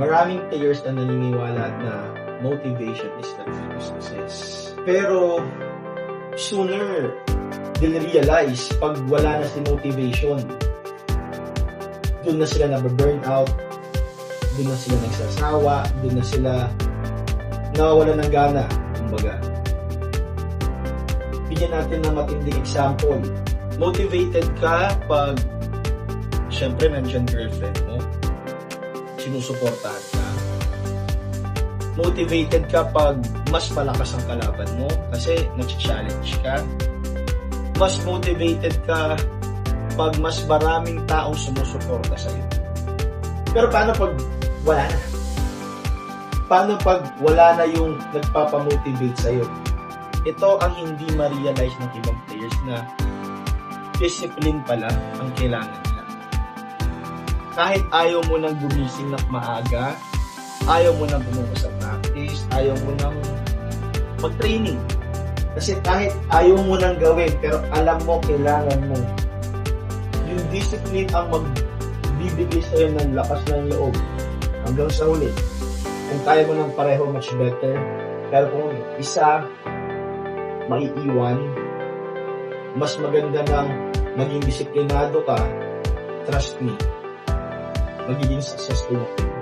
Maraming players na naniniwala na motivation is the key to success. Pero sooner they'll realize pag wala na si motivation, doon na sila nababurn out, doon na sila nagsasawa, doon na sila nawawala ng gana. Kumbaga, bigyan natin ng matinding example. Motivated ka pag syempre nandiyan girlfriend mo, sinusuportahan ka. Motivated ka pag mas malakas ang kalaban mo kasi nag-challenge ka. Mas motivated ka pag mas maraming taong sumusuporta sa'yo. Pero paano pag wala na? Paano pag wala na yung nagpapamotivate sa'yo? Ito ang hindi ma-realize ng ibang players na discipline pala ang kailangan nila. Kahit ayaw mo nang gumising ng maaga, ayaw mo nang pumunta sa practice, ayaw mo nang mag-training. Kasi kahit ayaw mo nang gawin, pero alam mo, kailangan mo. Yung discipline ang magbibigay sa'yo ng lakas ng loob hanggang sa huli. Kung kaya mo ng pareho, much better. Pero kung isa maiiwan, mas maganda ng maging disiplinado ka, trust me, magiging successful ka.